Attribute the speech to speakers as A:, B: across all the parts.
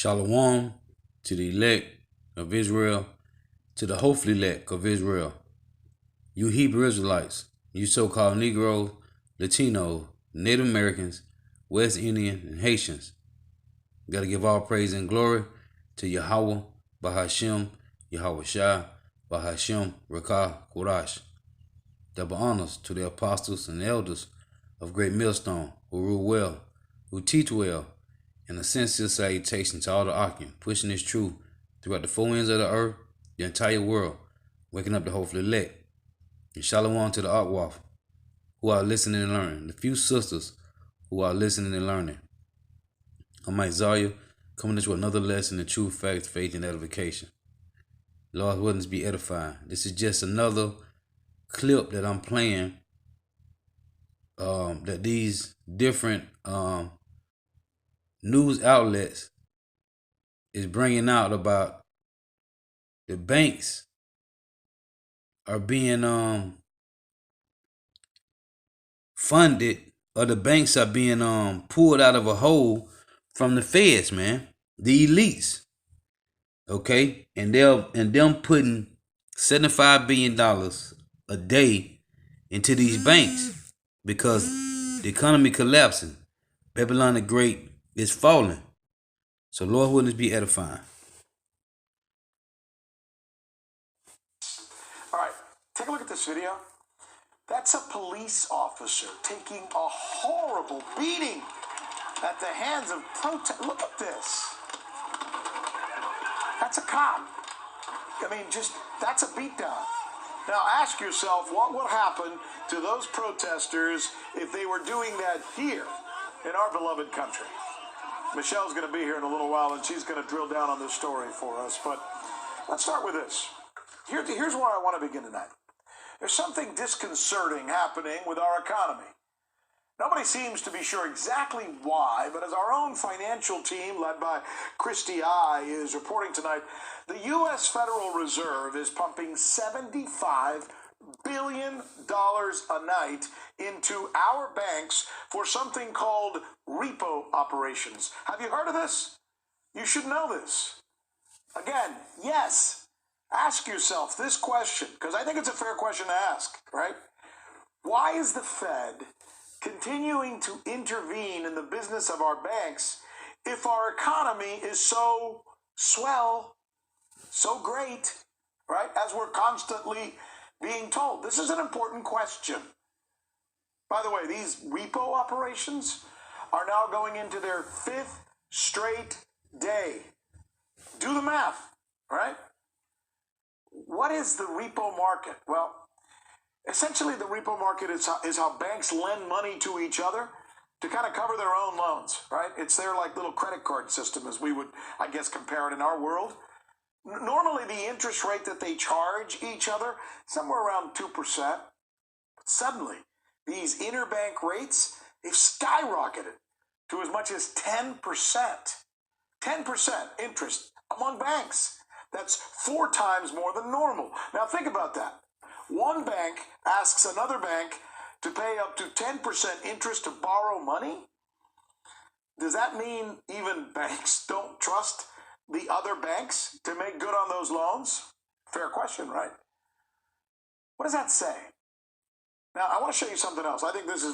A: Shalom to the elect of Israel, to the hopefully elect of Israel. You Hebrew Israelites, you so-called Negroes, Latinos, Native Americans, West Indian, and Haitians. You gotta give all praise and glory to Yahweh, Bahashem, Yahweh Shai, Bahashem, Rakah, Qurash. Double honors to the apostles and elders of Great Millstone, who rule well, who teach well, and a sincere salutation to all the Akim, pushing this truth throughout the four ends of the earth, the entire world, waking up the hopefully elect. And shalom to the Akwaf, who are listening and learning, the few sisters who are listening and learning. I'm Mike Zarya, coming into another lesson in true facts, faith, and edification. Lord's willing to be edifying. This is just another clip that I'm playing that these different news outlets is bringing out about the banks are being funded, or the banks are being pulled out of a hole from the feds, man. The elites. Okay? And them putting $75 billion a day into these banks because the economy collapsing. Babylon the Great is falling. So Lord willing to be edifying.
B: All right, take a look at this video. That's a police officer taking a horrible beating at the hands of protest. Look at this. That's a cop. I mean, that's a beatdown. Now ask yourself, what would happen to those protesters if they were doing that here in our beloved country? Michelle's going to be here in a little while, and she's going to drill down on this story for us. But let's start with this. Here's where I want to begin tonight. There's something disconcerting happening with our economy. Nobody seems to be sure exactly why, but as our own financial team, led by Christy I, is reporting tonight, the U.S. Federal Reserve is pumping $75 billion a night into our banks for something called repo operations. Have you heard of this? You should know this. Again, yes. Ask yourself this question, because I think it's a fair question to ask, right? Why is the Fed continuing to intervene in the business of our banks if our economy is so swell, so great, right? As we're constantly being told. This is an important question. By the way, these repo operations are now going into their 5th straight day. Do the math, right? What is the repo market? Well, essentially the repo market is how banks lend money to each other to kind of cover their own loans, right? It's their like little credit card system, as we would, I guess, compare it in our world. Normally the interest rate that they charge each other, somewhere around 2%. But suddenly, these interbank rates, they've skyrocketed to as much as 10%. 10% interest among banks. That's 4 times more than normal. Now think about that. One bank asks another bank to pay up to 10% interest to borrow money. Does that mean even banks don't trust the other banks to make good on those loans? Fair question, right? What does that say? Now I want to show you something else. I think this is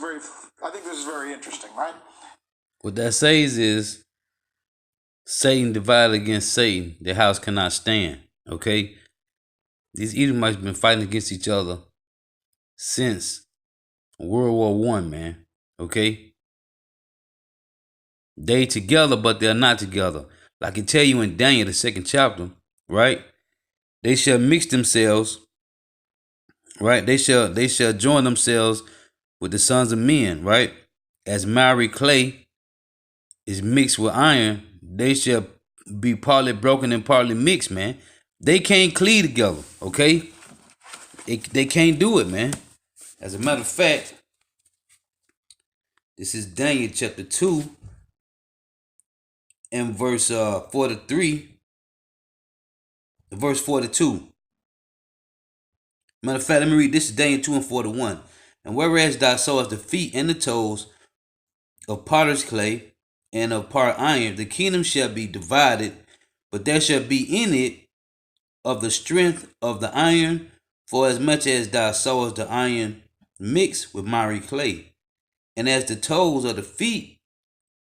B: very interesting, right?
A: What that says is Satan divided against Satan, the house cannot stand. Okay? These Edomites have been fighting against each other since World War I, man. Okay? They together, but they're not together. Like I can tell you in Daniel, the 2nd chapter, right? They shall mix themselves, right? They shall join themselves with the sons of men, right? As miry clay is mixed with iron, they shall be partly broken and partly mixed, man. They can't cleave together, okay? They can't do it, man. As a matter of fact, this is Daniel chapter 2 and verse 43, verse 42. Matter of fact, let me read. This is Daniel 2 and 41. And whereas thou sawest the feet and the toes of potter's clay, and of part iron, the kingdom shall be divided, but there shall be in it of the strength of the iron, for as much as thou sawest the iron mixed with miry clay. And as the toes of the feet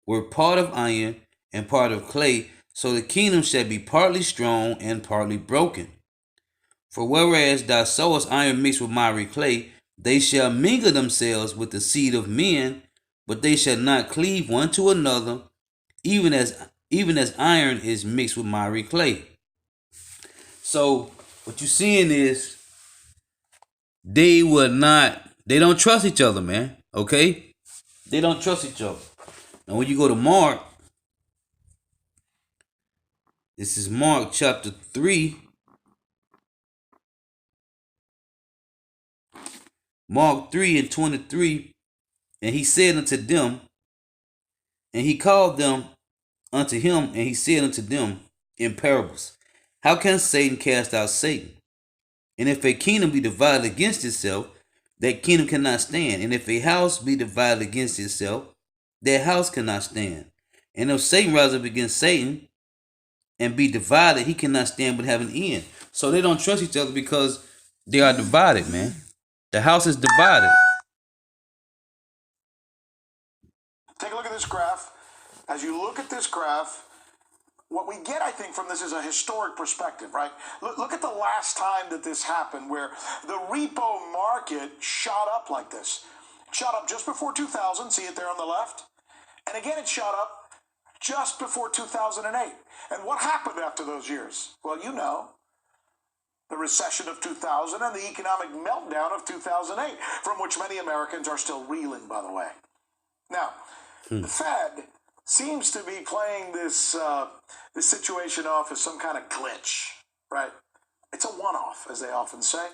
A: were part of iron and part of clay, so the kingdom shall be partly strong and partly broken. For whereas thou sawest iron mixed with miry clay, they shall mingle themselves with the seed of men, but they shall not cleave one to another, even as iron is mixed with miry clay. So what you're seeing is they don't trust each other, man. Okay? They don't trust each other. And when you go to Mark, this is Mark chapter 3. Mark 3 and 23. And he said unto them, and he called them unto him, and he said unto them in parables, how can Satan cast out Satan? And if a kingdom be divided against itself, that kingdom cannot stand. And if a house be divided against itself, that house cannot stand. And if Satan rise up against Satan and be divided, he cannot stand but have an end. So they don't trust each other because they are divided, man. The house is divided.
B: Take a look at this graph. As you look at this graph, what we get, I think, from this is a historic perspective, right? Look at the last time that this happened where the repo market shot up like this. It shot up just before 2000, see it there on the left? And again, it shot up just before 2008. And what happened after those years? Well, you know, the recession of 2000 and the economic meltdown of 2008, from which many Americans are still reeling, by the way. Now, the Fed seems to be playing this situation off as some kind of glitch, right? It's a one-off, as they often say.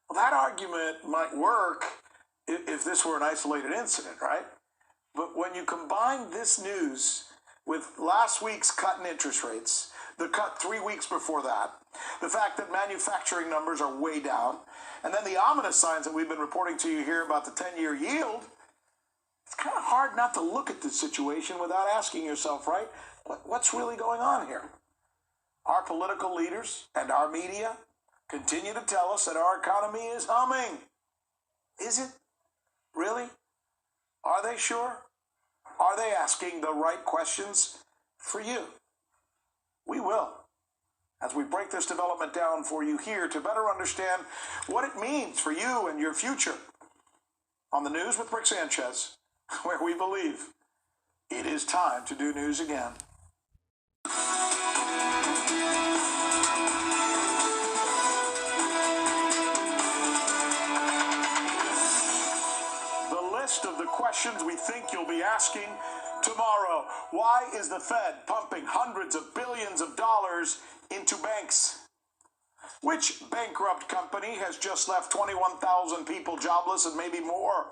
B: Well, that argument might work if this were an isolated incident, right? But when you combine this news with last week's cut in interest rates, the cut 3 weeks before that, the fact that manufacturing numbers are way down, and then the ominous signs that we've been reporting to you here about the 10-year yield, it's kind of hard not to look at this situation without asking yourself, right, what's really going on here? Our political leaders and our media continue to tell us that our economy is humming. Is it? Really? Are they sure? Are they asking the right questions for you? We will, as we break this development down for you here to better understand what it means for you and your future. On the News with Rick Sanchez, where we believe it is time to do news again. The list of the questions we think you'll be asking tomorrow. Why is the Fed pumping hundreds of billions of dollars into banks? Which bankrupt company has just left 21,000 people jobless and maybe more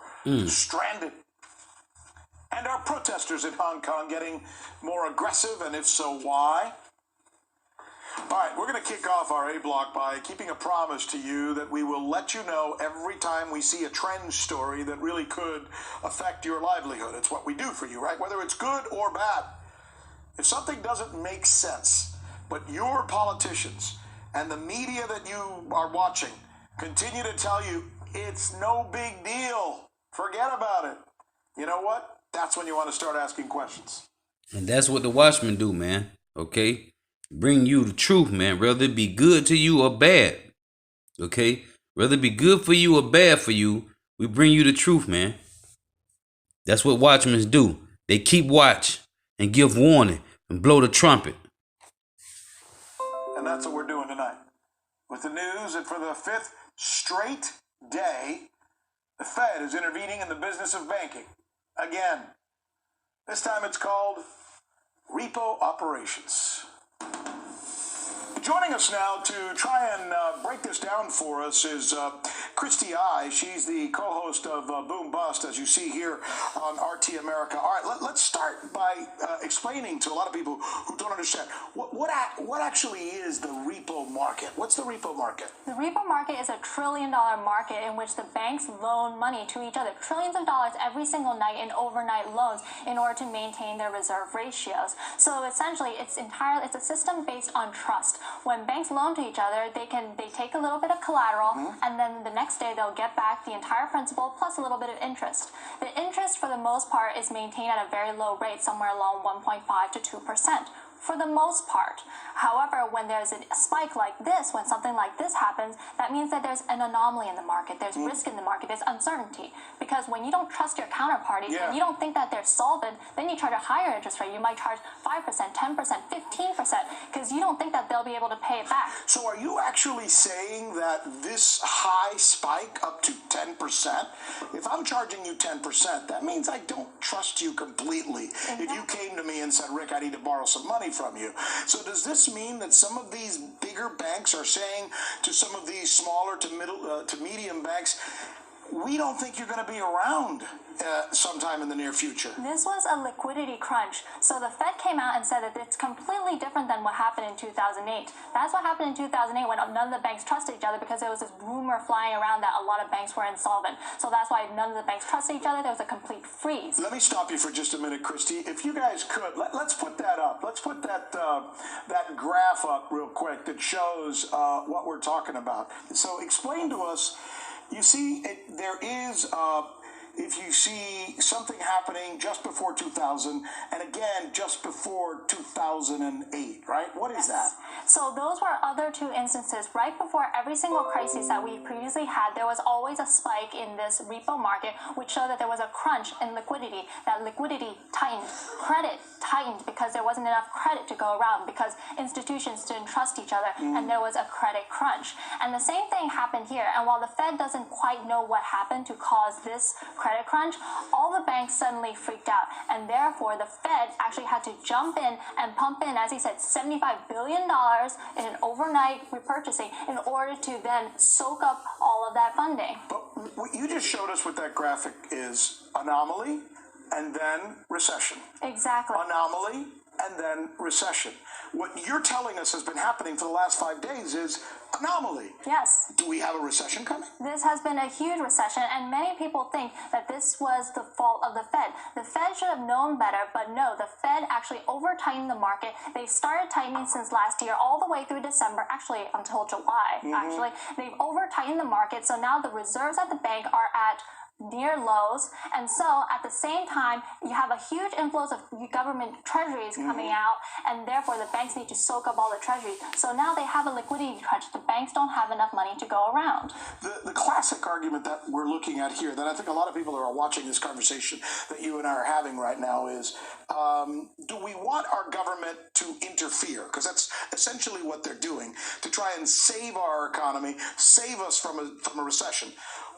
B: stranded? And are protesters in Hong Kong getting more aggressive, and if so, why? All right, we're going to kick off our A block by keeping a promise to you that we will let you know every time we see a trend story that really could affect your livelihood. It's what we do for you, right? Whether it's good or bad. If something doesn't make sense, but your politicians and the media that you are watching continue to tell you it's no big deal, forget about it, you know what? That's when you want to start asking questions.
A: And that's what the Watchmen do, man. Okay? Bring you the truth, man. Whether it be good to you or bad. Okay? Whether it be good for you or bad for you, we bring you the truth, man. That's what Watchmen do. They keep watch and give warning and blow the trumpet.
B: And that's what we're doing tonight. With the news that for the fifth straight day, the Fed is intervening in the business of banking. Again, this time it's called repo operations. Joining us now to try and break this down for us is Christy I. She's the co-host of Boom Bust, as you see here on RT America. All right, let's start by explaining to a lot of people who don't understand what actually is the repo market. What's the repo market?
C: The repo market is a $1 trillion market in which the banks loan money to each other, trillions of dollars every single night in overnight loans in order to maintain their reserve ratios. So essentially, it's a system based on trust. When banks loan to each other, they take a little bit of collateral, and then the next day they'll get back the entire principal plus a little bit of interest. The interest, for the most part, is maintained at a very low rate, somewhere along 1.5 to 2%. For the most part. However, when there's a spike like this, when something like this happens, that means that there's an anomaly in the market, there's risk in the market, there's uncertainty. Because when you don't trust your counterparties, and you don't think that they're solvent, then you charge a higher interest rate. You might charge 5%, 10%, 15%, because you don't think that they'll be able to pay it back.
B: So are you actually saying that this high spike up to 10%, if I'm charging you 10%, that means I don't trust you completely. If you came to me and said, Rick, I need to borrow some money from you. So does this mean that some of these bigger banks are saying to some of these smaller to medium banks, we don't think you're going to be around sometime in the near future?
C: This was a liquidity crunch. So the Fed came out and said that it's completely different than what happened in 2008. That's what happened in 2008 when none of the banks trusted each other, because there was this rumor flying around that a lot of banks were insolvent. So that's why none of the banks trusted each other. There was a complete freeze.
B: Let me stop you for just a minute, Christy. If you guys could, let's put that up. Let's put that graph up real quick that shows what we're talking about. So explain to us. You see, there is, if you see something happening just before 2000, and again, just before 2008, right? What is that?
C: So those were other two instances. Right before every single crisis that we previously had, there was always a spike in this repo market, which showed that there was a crunch in liquidity, that liquidity tightened, credit tightened because there wasn't enough credit to go around, because institutions didn't trust each other, and there was a credit crunch. And the same thing happened here. And while the Fed doesn't quite know what happened to cause this credit crunch, all the banks suddenly freaked out, and therefore the Fed actually had to jump in and pump in, as he said, $75 billion in an overnight repurchasing in order to then soak up all of that funding.
B: But what you just showed us, what that graphic is: anomaly and then recession.
C: Exactly.
B: Anomaly and then recession. What you're telling us has been happening for the last 5 days is anomaly.
C: Yes.
B: Do we have a recession coming?
C: This has been a huge recession, and many people think that this was the fault of the Fed. The Fed should have known better, but no, the Fed actually over-tightened the market. They started tightening since last year all the way through December, actually until July, actually. They've over-tightened the market, so now the reserves at the bank are at near lows, and so at the same time you have a huge inflows of government treasuries coming out, and therefore the banks need to soak up all the treasuries. So now they have a liquidity crunch. The banks don't have enough money to go around.
B: The classic argument that we're looking at here, that I think a lot of people who are watching this conversation that you and I are having right now, is do we want our government to interfere? Because that's essentially what they're doing, to try and save our economy, save us from a recession.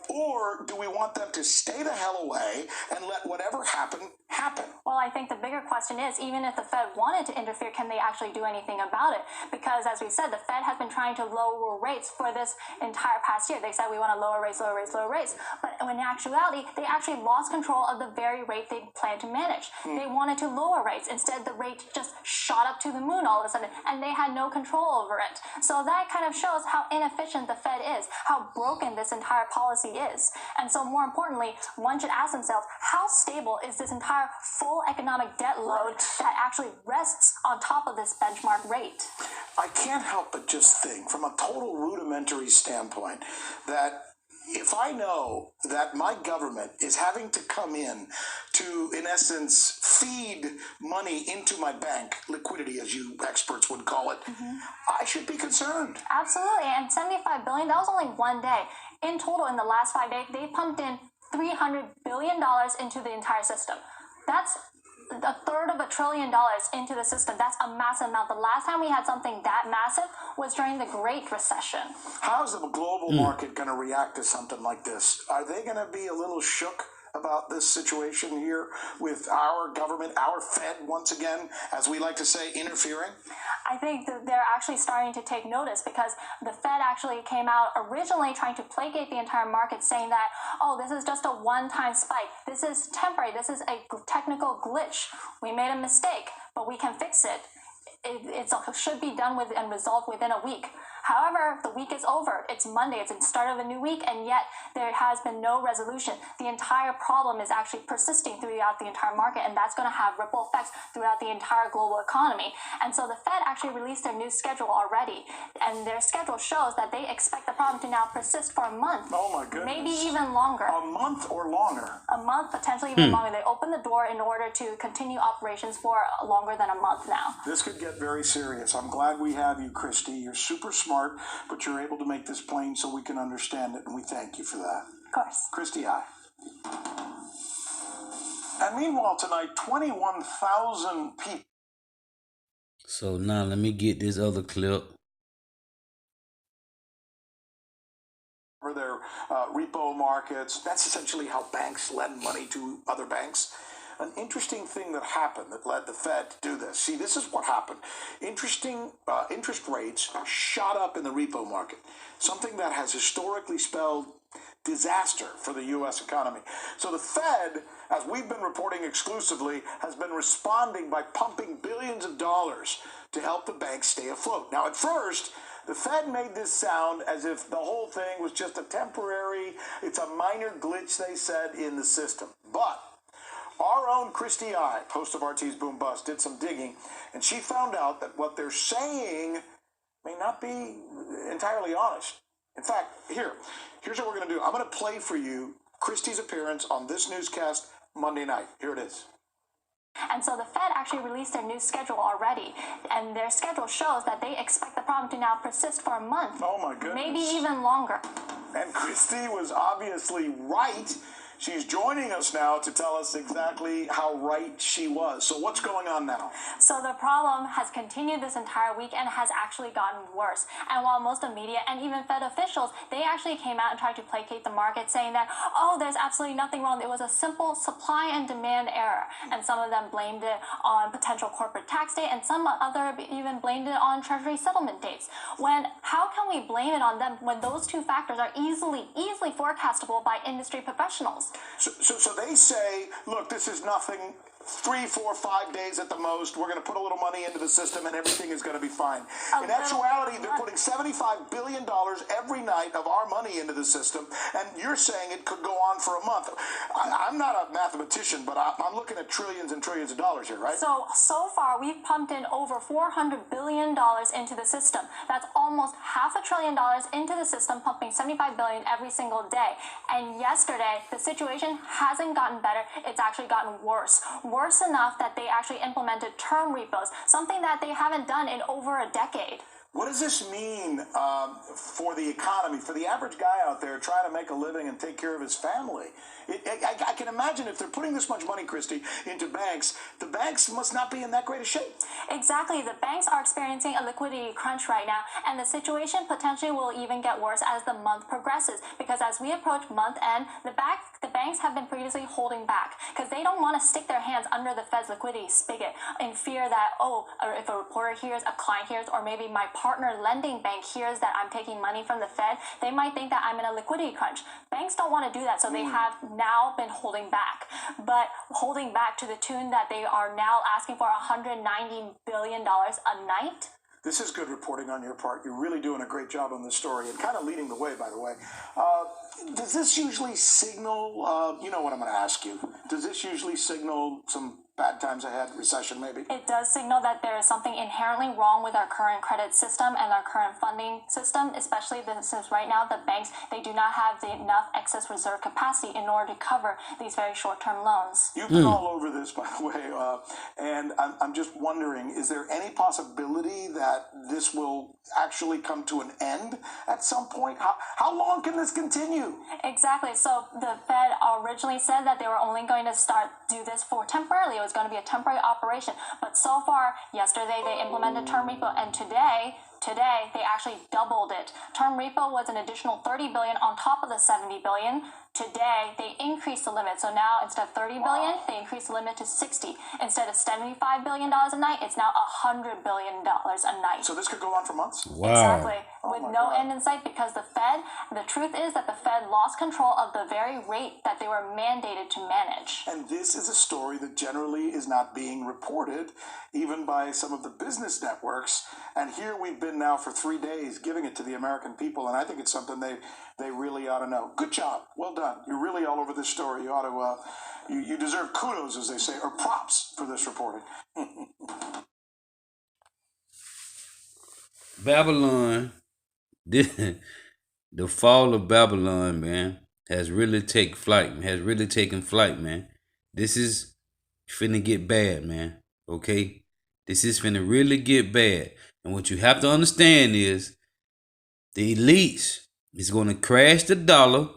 B: Or do we want them to stay the hell away and let whatever happen, happen?
C: Well, I think the bigger question is, even if the Fed wanted to interfere, can they actually do anything about it? Because as we said, the Fed has been trying to lower rates for this entire past year. They said we want to lower rates, lower rates, lower rates. But in actuality, they actually lost control of the very rate they planned to manage. They wanted to lower rates. Instead, the rate just shot up to the moon all of a sudden, and they had no control over it. So that kind of shows how inefficient the Fed is, how broken this entire policy is. And so more importantly, one should ask themselves, how stable is this entire full economic debt load that actually rests on top of this benchmark rate?
B: I can't help but just think, from a total rudimentary standpoint, that if I know that my government is having to come in to, in essence, feed money into my bank, liquidity as you experts would call it, I should be concerned.
C: Absolutely. And $75 billion, that was only one day. In total, in the last 5 days, they pumped in $300 billion into the entire system. That's a third of $1 trillion into the system. That's a massive amount. The last time we had something that massive was during the Great Recession.
B: How's the global market going to react to something like this? Are they going to be a little shook about this situation here with our government, our Fed, once again, as we like to say, interfering?
C: I think that they're actually starting to take notice, because the Fed actually came out originally trying to placate the entire market, saying that, oh, this is just a one-time spike. This is temporary. This is a technical glitch. We made a mistake, but we can fix it. It should be done with and resolved within a week. However, the week is over. It's Monday. It's the start of a new week, and yet there has been no resolution. The entire problem is actually persisting throughout the entire market, and that's going to have ripple effects throughout the entire global economy. And so the Fed actually released their new schedule already, and their schedule shows that they expect the problem to now persist for a month.
B: Oh my goodness.
C: Maybe even longer.
B: A month or longer?
C: A month, potentially even longer. They opened the door in order to continue operations for longer than a month now.
B: This could get very serious. I'm glad we have you, Christy. You're super smart, but you're able to make this plain so we can understand it, and we thank you for that.
C: Of course.
B: Christy, hi. And meanwhile tonight, 21,000 people.
A: So now let me get this other clip.
B: For their repo markets. That's essentially how banks lend money to other banks. An interesting thing that happened that led the Fed to do this. See, this is what happened. Interest rates shot up in the repo market, something that has historically spelled disaster for the U.S. economy. So the Fed, as we've been reporting exclusively, has been responding by pumping billions of dollars to help the banks stay afloat. Now, at first, the Fed made this sound as if the whole thing was just a temporary, it's a minor glitch, they said, in the system. But our own Christy I, host of RT's Boom Bust, did some digging, and she found out that what they're saying may not be entirely honest. In fact, here's what we're going to do. I'm going to play for you Christy's appearance on this newscast Monday night. Here it is.
C: And so the Fed actually released their new schedule already, and their schedule shows that they expect the problem to now persist for a month.
B: Oh my goodness.
C: Maybe even longer.
B: And Christy was obviously right. She's joining us now to tell us exactly how right she was. So what's going on now?
C: So the problem has continued this entire week and has actually gotten worse. And while most of the media and even Fed officials, they actually came out and tried to placate the market, saying that, oh, there's absolutely nothing wrong. It was a simple supply and demand error. And some of them blamed it on potential corporate tax day, and some other even blamed it on Treasury settlement dates. How can we blame it on them when those two factors are easily forecastable by industry professionals?
B: So they say, look, this is nothing, 3, 4, 5 days at the most. We're going to put a little money into the system and everything is going to be fine. In actuality, they're putting $75 billion every night of our money into the system, and you're saying it could go on for a month. I'm not a mathematician, but I'm looking at trillions and trillions of dollars here, right?
C: So far, we've pumped in over $400 billion into the system. That's almost $500 billion into the system, pumping $75 billion every single day. And yesterday, the situation hasn't gotten better. It's actually gotten worse. Worse enough that they actually implemented term repos, something that they haven't done in over a decade.
B: What does this mean for the economy, for the average guy out there trying to make a living and take care of his family? I can imagine if they're putting this much money, Christy, into banks, the banks must not be in that great a shape.
C: Exactly. The banks are experiencing a liquidity crunch right now, and the situation potentially will even get worse as the month progresses, because as we approach month end, the banks have been previously holding back because they don't want to stick their hands under the Fed's liquidity spigot in fear that, if a reporter hears, a client hears, or maybe my partner lending bank hears that I'm taking money from the Fed, they might think that I'm in a liquidity crunch. Banks don't want to do that, so they have now been holding back, but holding back to the tune that they are now asking for $190 billion a night.
B: This is good reporting on your part. You're really doing a great job on this story and kind of leading the way, by the way. Does this usually signal, you know what I'm going to ask you, does this usually signal some bad times ahead, recession maybe?
C: It does signal that there is something inherently wrong with our current credit system and our current funding system, especially since right now the banks, they do not have enough excess reserve capacity in order to cover these very short-term loans.
B: You've been all over this, by the way, and I'm just wondering, is there any possibility that this will actually come to an end at some point? How long can this continue?
C: Exactly. So the Fed originally said that they were only going to do this for temporarily. It was going to be a temporary operation. But so far, yesterday they implemented term repo, and today they actually doubled it. Term repo was an additional $30 billion on top of the $70 billion. Today, they increased the limit. So now, instead of $30 billion, they increased the limit to $60. Instead of $75 billion a night, it's now $100 billion a night.
B: So this could go on for months?
A: Wow.
C: Exactly. With no end in sight, because the truth is that the Fed lost control of the very rate that they were mandated to manage.
B: And this is a story that generally is not being reported, even by some of the business networks, And here we've been now for 3 days giving it to the American people, and I think it's something they really ought to know. Good job. Well done. You're really all over this story. You ought to, you deserve kudos, as they say, or props for this reporting.
A: Babylon, the fall of Babylon, man, has really taken flight, man. This is finna get bad, man. Okay? This is finna really get bad. And what you have to understand is the elites is going to crash the dollar,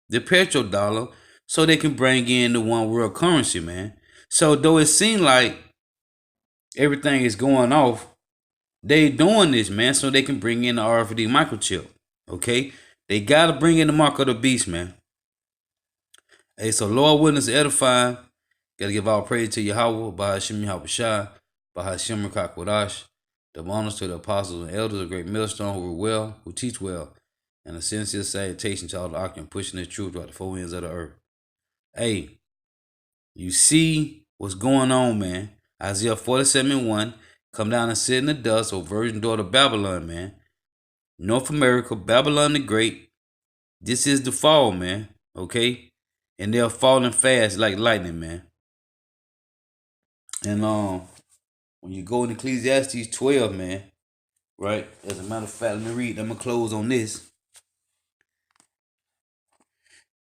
A: the petrodollar, so they can bring in the one world currency, man. So though it seems like everything is going off, they doing this, man, so they can bring in the RFID microchip. Okay? They got to bring in the mark of the beast, man. Hey, so Lord willing to edify. Got to give all praise to Yahweh, Bahashim Yahweh Shai, Bahashim Rakakwadash. The honors to the apostles and elders of Great Millstone who rule well, who teach well, and a sincere salutation to all the occupants pushing the truth throughout the four winds of the earth. Hey, you see what's going on, man. Isaiah 47:1, come down and sit in the dust, O virgin daughter of Babylon, man. North America, Babylon the Great. This is the fall, man. Okay? And they're falling fast like lightning, man. And when you go in Ecclesiastes 12, man, right? As a matter of fact, let me read. I'm gonna close on this.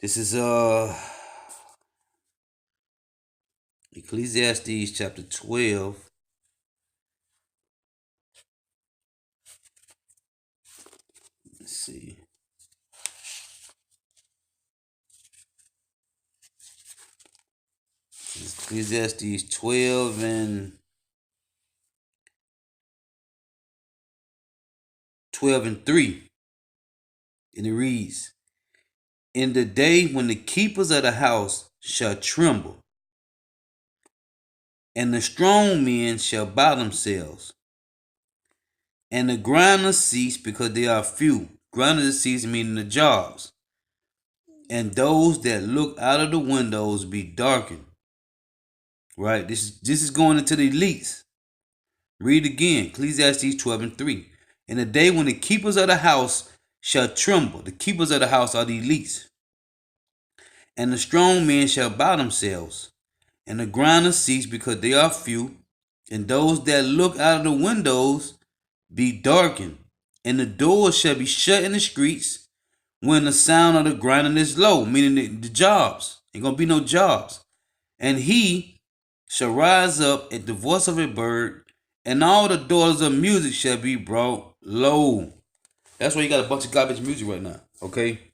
A: This is Ecclesiastes chapter 12. Let's see. Ecclesiastes 12 and 3. And it reads, in the day when the keepers of the house shall tremble, and the strong men shall bow themselves, and the grinders cease because they are few. Grinders cease meaning the jobs. And those that look out of the windows be darkened. Right? This is going into the elites. Read again, Ecclesiastes 12 and 3. In the day when the keepers of the house shall tremble, the keepers of the house are the elites, and the strong men shall bow themselves, and the grinders cease because they are few, and those that look out of the windows be darkened, and the doors shall be shut in the streets when the sound of the grinding is low, meaning the jobs. Ain't gonna be no jobs. And he shall rise up at the voice of a bird, and all the daughters of music shall be brought low. That's why you got a bunch of garbage music right now, okay?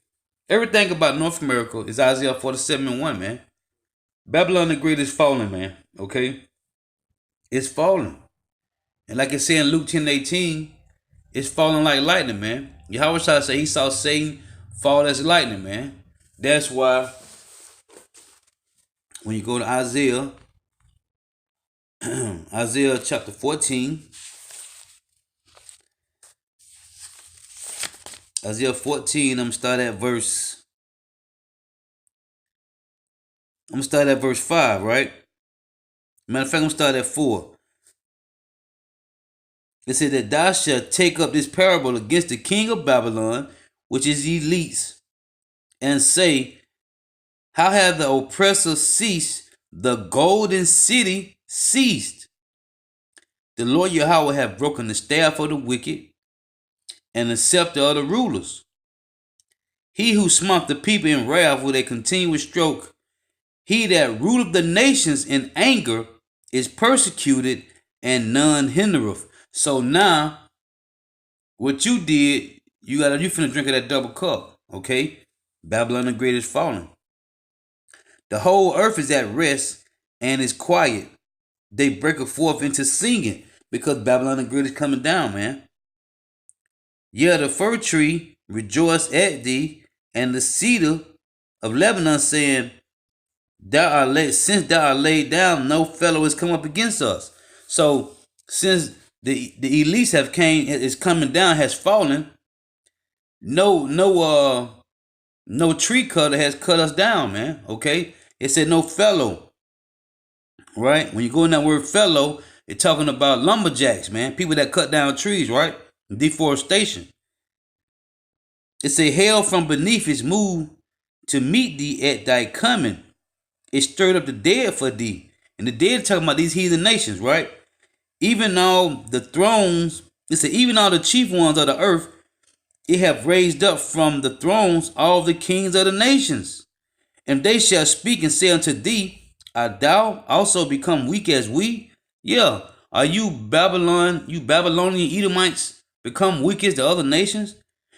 A: Everything about North America is Isaiah 47:1, man. Babylon the Great is falling, man, okay? It's falling. And like it said in Luke 10:18, it's falling like lightning, man. Yahweh Shai said he saw Satan fall as lightning, man. That's why when you go to Isaiah, Isaiah chapter 14, Isaiah 14, I'm gonna start at verse 5, right? Matter of fact, I'm gonna start at 4. It said that thou shalt take up this parable against the king of Babylon, which is the elites, and say, how hath the oppressor ceased? The golden city ceased. The Lord Yahweh hath broken the staff of the wicked and the scepter of the rulers. He who smote the people in wrath with a continuous stroke, he that ruleth the nations in anger is persecuted, and none hindereth. So now, what you did, you finna drink of that double cup, okay? Babylon the Great is falling. The whole earth is at rest and is quiet. They break forth into singing because Babylon the Great is coming down, man. Yeah, the fir tree rejoice at thee, and the cedar of Lebanon saying, since thou art laid down, no fellow has come up against us. So since the elites is coming down, has fallen, no tree cutter has cut us down, man. Okay, it said no fellow. Right? When you go in that word fellow, It's talking about lumberjacks, man. People that cut down trees, right? Deforestation. It say, hell from beneath is moved to meet thee at thy coming. It stirred up the dead for thee. And the dead talking about these heathen nations, right? Even all the thrones, it said, even all the chief ones of the earth, it have raised up from the thrones all the kings of the nations. And they shall speak and say unto thee, art thou also become weak as we? Yeah. Are you Babylonian Edomites become weak as the other nations?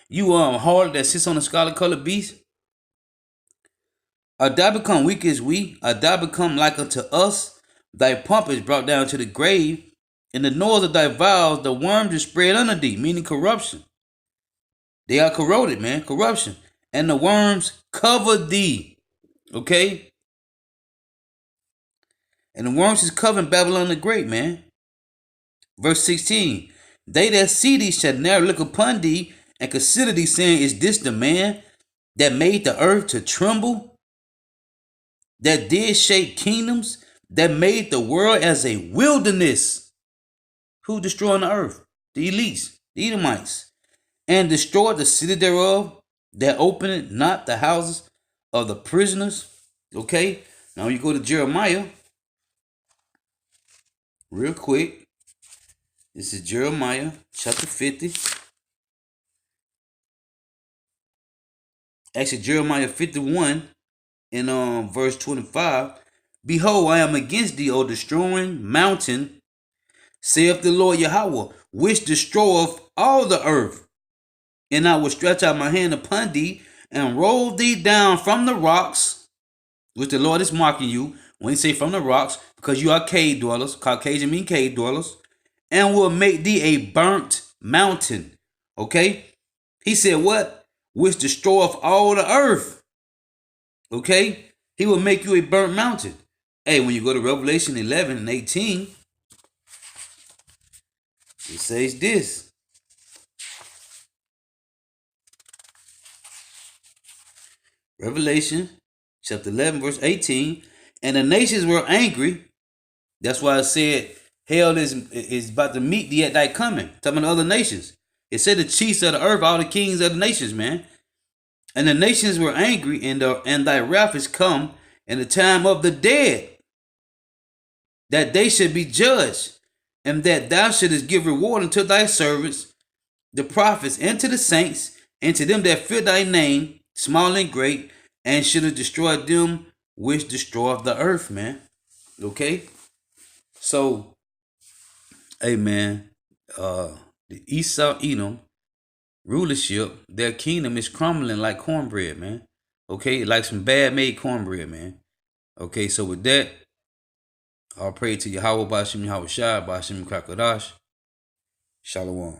A: You harlot that sits on the scarlet colored beast? Art thou become weak as we? Art thou become like unto us? Thy pomp is brought down to the grave, and the noise of thy vows, the worms is spread under thee, meaning corruption. They are corroded, man, corruption. And the worms cover thee. Okay? And the worms is covering Babylon the Great, man. Verse 16. They that see thee shall never look upon thee and consider thee, saying, is this the man that made the earth to tremble? That did shake kingdoms? That made the world as a wilderness? Who destroying the earth? The elites, the Edomites. And destroyed the city thereof, that opened not the houses of the prisoners. Okay, now you go to Jeremiah, real quick. This is Jeremiah chapter 50. Actually, Jeremiah 51 in verse 25. Behold, I am against thee, O destroying mountain, saith the Lord Yahweh, which destroyeth all the earth. And I will stretch out my hand upon thee and roll thee down from the rocks, which the Lord is marking you when he say from the rocks, because you are cave dwellers. Caucasian mean cave dwellers. And will make thee a burnt mountain. Okay? He said what? Which destroyeth all the earth. Okay? He will make you a burnt mountain. Hey, when you go to Revelation 11 and 18, it says this. Revelation chapter 11 verse 18. And the nations were angry. That's why I said hell is about to meet thee at thy coming. Talking about other nations. It said the chiefs of the earth, all the kings of the nations, man. And the nations were angry, and thy wrath is come in the time of the dead, that they should be judged, and that thou shouldest give reward unto thy servants, the prophets, and to the saints, and to them that fear thy name, small and great, and should have destroyed them which destroyed the earth, man. Okay? So, hey, man, the Esau Edom rulership, their kingdom is crumbling like cornbread, man. Okay? Like some bad made cornbread, man. Okay, so with that, I'll pray to Yahweh Bashim Yahweh Shai Bashim Kakadash. Shalom.